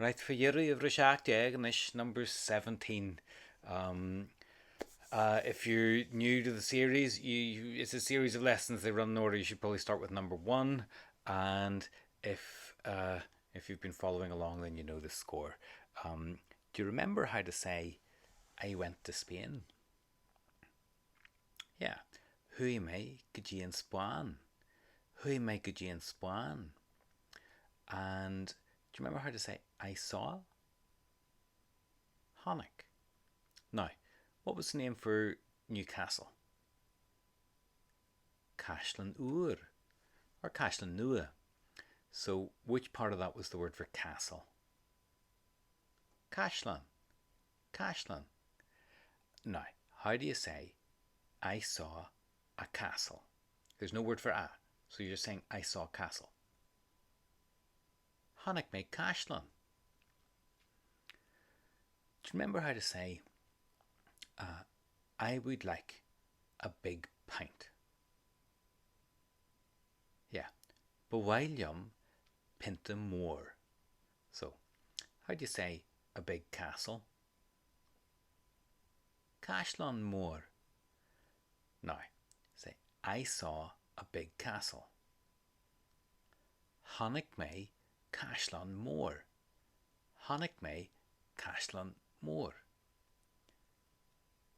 Right, for Yuri of Ceacht, and this number 17. If you're new to the series, it's a series of lessons. They run in order. You should probably start with number 1, and if you've been following along, then you know the score. Do you remember how to say "I went to Spain"? Yeah. Hui mai gajin span. Hui mai gajin span. And do you remember how to say "I saw"? Chonaic. Now, what was the name for Newcastle? Caisleán or Caisleán nua. So, which part of that was the word for castle? Caisleán. Caisleán. Now, how do you say "I saw a castle"? There's no word for "a", so you're just saying "I saw a castle". Chonaic mé caisleán. Do you remember how to say "I would like a big pint"? Yeah. Bhhailm pinta mór. So, how do you say a big castle? Caisleán mór. Now, say "I saw a big castle". Chonaic mé caisleán mór. Chonaic mé caisleán mór.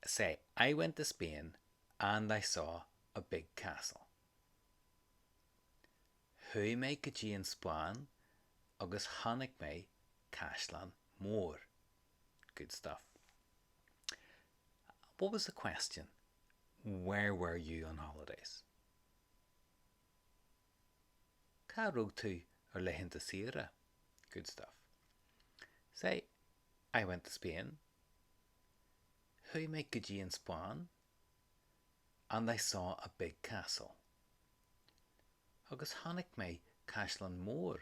Say "I went to Spain and I saw a big castle". Hui mé go dtí an Spáin agus chonaic mé caisleán mór. Good stuff. What was the question? Where were you on holidays? Cá raibh tú ar laethanta saoire? Good stuff. Say, "I went to Spain. Hui mé go dtí an Spáin and I saw a big castle. Agus chonaic mé caisleán mór.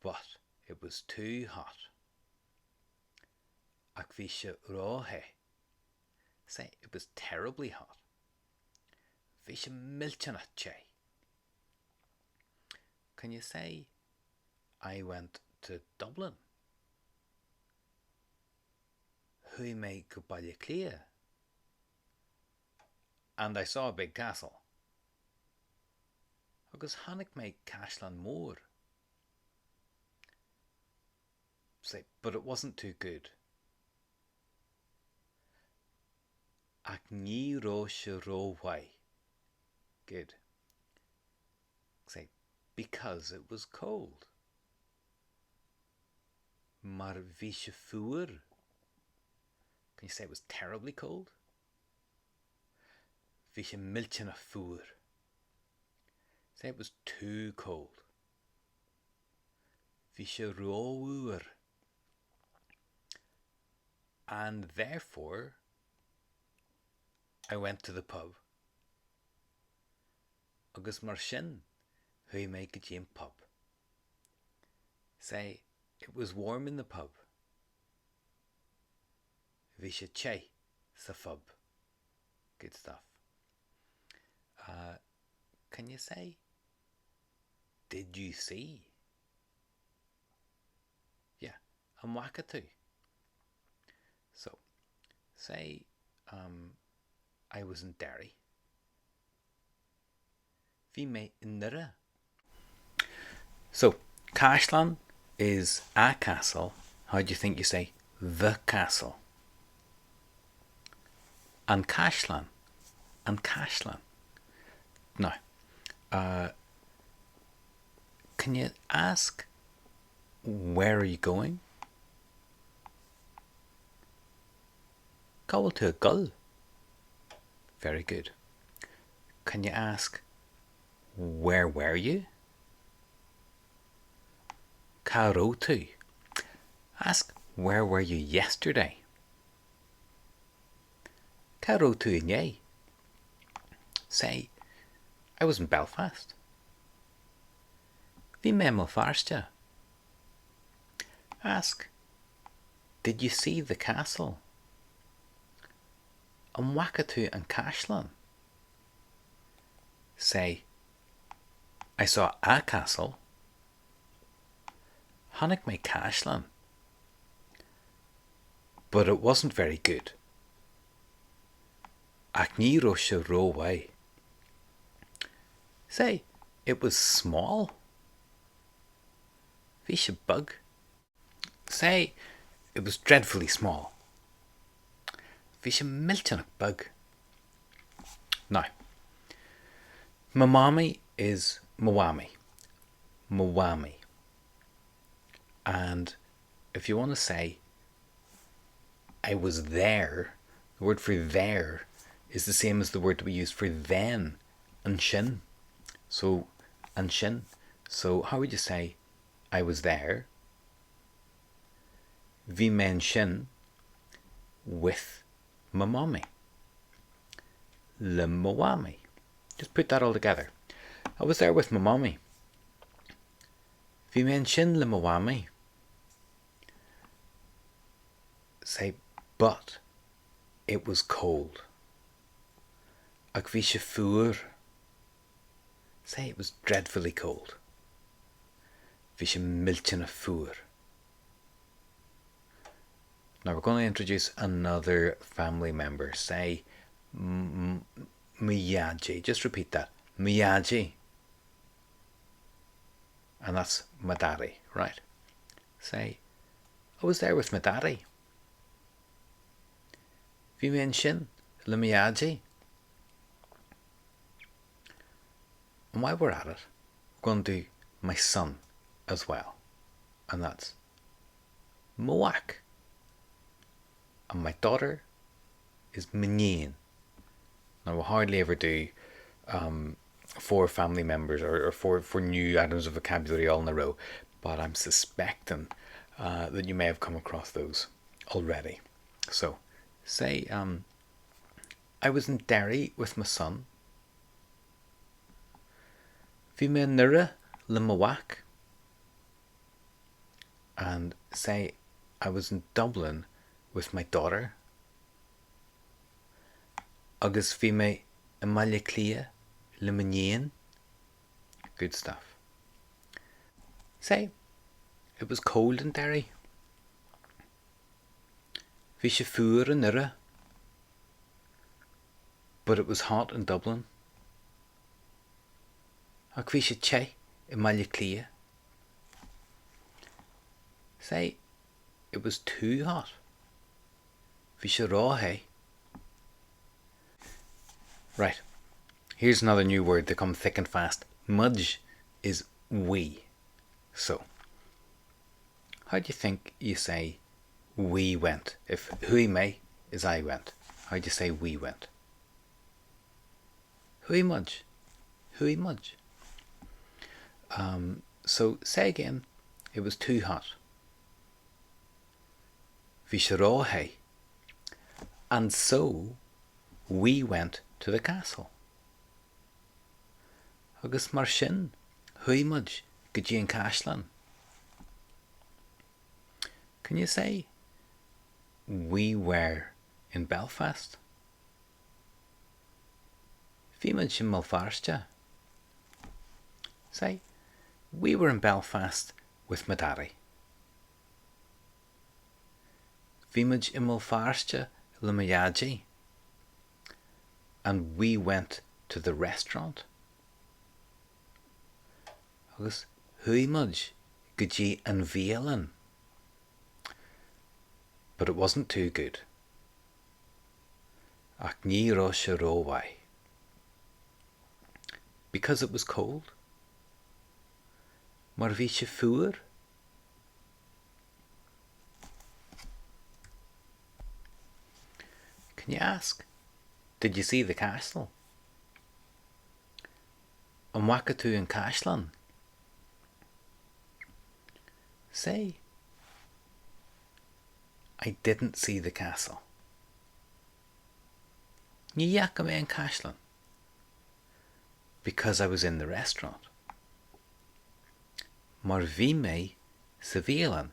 But it was too hot. Ach bhí sé ráthe. Say, it was terribly hot. Bhí sé milteanach sé. Can you say, "I went to Dublin"? Hui mé go Baile and I saw a big castle. Agus chonaic mé caisleán mór. Say, but it wasn't too good. Ach ní ró sé rómhaith. Good. Say, because it was cold. Mar bhí sé fuair. Can you say it was terribly cold? Bhí sé milteanach fuair. Say it was too cold. Bhí sé rómhuair. And therefore, I went to the pub. Agus mar sin, hui mé go dtí an pub. Say, it was warm in the pub. Bhí sé ché sa pub. Good stuff. Can you say, "Did you see"? Yeah, an mhac tú. So, say, I was in Derry. Bhí mé in Nire. So, caisleán is a castle. How do you think you say "the castle"? An caisleán. An caisleán. Now, can you ask, "Where are you going"? Cá bhfuil tú a gcull? Very good. Can you ask, "Where were you"? Cá raibh tú? Ask, "Where were you yesterday"? Cá raibh tú inné? Say, "I was in Belfast". Bhí mé mo farste. Ask, "Did you see the castle"? An mhac tú an caisleán? Say, "I saw a castle". Chonaic mé caisleán, but it wasn't very good. Ach ní raibh sé rómhaith. Say, it was small. Bhí sé bug. Say, it was dreadfully small. Bhí sé milteanach bug. Now, mhamaí is mhamaí. Mhamaí. And if you want to say, I was there, the word for there is the same as the word that we use for then, and sin. So, and sin. So, how would you say, I was there? Bhí men sin with mhamaí. Le mhamaí. Just put that all together. I was there with mhamaí. Bhí men sin le mhamaí. Say, but it was cold. Ach bhí sé fuair. Say, it was dreadfully cold. Bhí sé milteanach fuair. Now we're going to introduce another family member. Say, mhaji. Just repeat that. Mhaji. And that's my daddy, right? Say, I was there with my daddy. Bhí men sin le mhaji. And while we're at it, we're going to do my son as well. And that's mhac. And my daughter is mhaín. Now we'll hardly ever do 4 family members or 4 new items of vocabulary all in a row, but I'm suspecting that you may have come across those already. So, say, I was in Derry with my son. Bhí me nua le mhac. And say, I was in Dublin with my daughter. Agus bhí me in mhac le mhaín. Good stuff. Say, it was cold in Derry. Bhí sé fuair in nua. But it was hot in Dublin. Ach bhí sé te in mhac. Say, it was too hot. Bhí sé ráithe. Right, here's another new word that comes thick and fast. Muid is we. So, how do you think you say we went? If hui me is I went, how do you say we went? Hui muid. Hui muid. So say again, it was too hot. Bhí sé ráithe. And so we went to the castle. Agus mar sin, hui muid go dtí an caisleán. Can you say we were in Belfast? Bhí muid sin Malfarste. Say, we were in Belfast with my daddy. Bhí muid in Malfarste le mhaji. And we went to the restaurant. Agus hui muid go dtí an bhéalan. But it wasn't too good. Ach ní raibh sé rómhaith. Because it was cold. Mar bhí sé fuair. Can you ask, did you see the castle? An mhaca tú an caisleán? Say, I didn't see the castle. Ní dheaca mé an caisleán. Because I was in the restaurant. Mar bhí mé sa bhéalan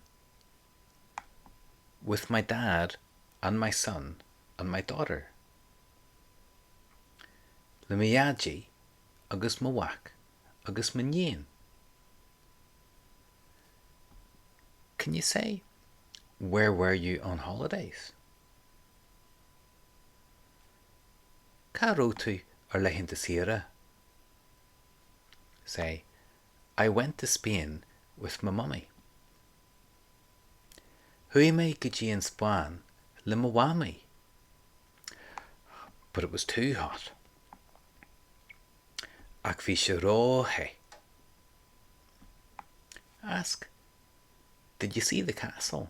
with my dad and my son and my daughter. Le mhaji agus mhac agus mhaín. Can you say, where were you on holidays? Cá raibh tú ar laethanta saoire? Say, I went to Spain with my mummy. Chuaigh mé go dtí an Spáinn le mhamaí. But it was too hot. Ach bhí sé ráthe. Ask, did you see the castle?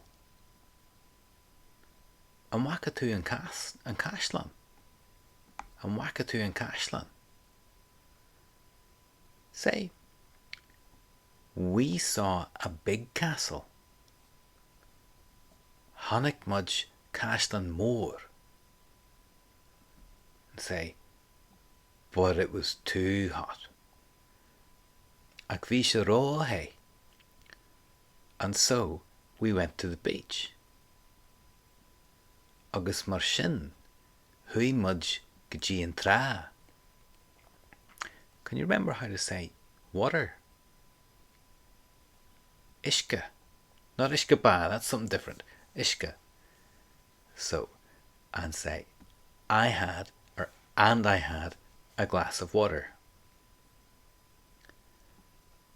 An mhac tú an caisleán? An mhac tú an caisleán? Say, we saw a big castle. Tháinig muid caisleán mór. And say, but it was too hot. Ach bhí sé ráthe. And so we went to the beach. Agus mar sin, chuaigh muid go dtí an trá. Can you remember how to say water? Uisce. Not uisce ba, that's something different. Uisce. So, and say, I had a glass of water.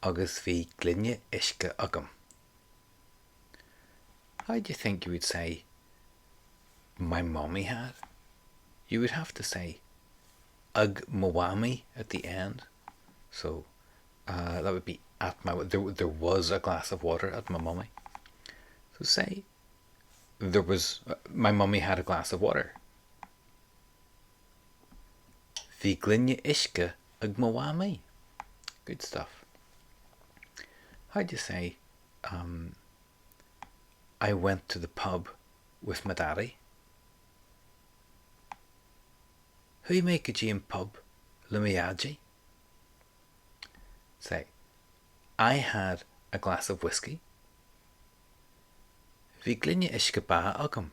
Agus bhí gloine uisce agam. How do you think you would say, my mommy had? You would have to say, ag mhamaí at the end. So, that would be at my, there was a glass of water at my mummy. So say, my mummy had a glass of water. Bhí gloine uisce ag mhamaí. Good stuff. How do you say, I went to the pub with my daddy? Chuaigh mé go dtí an pub le mhaidí? Say, I had a glass of whiskey. Bhí gloine uisce ba agam.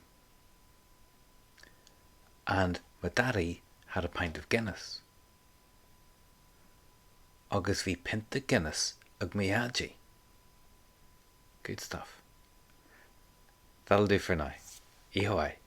And my daddy had a pint of Guinness. Agus bhí pinte Guinness ag mhaidí. Good stuff. That'll do for now. Ihoai.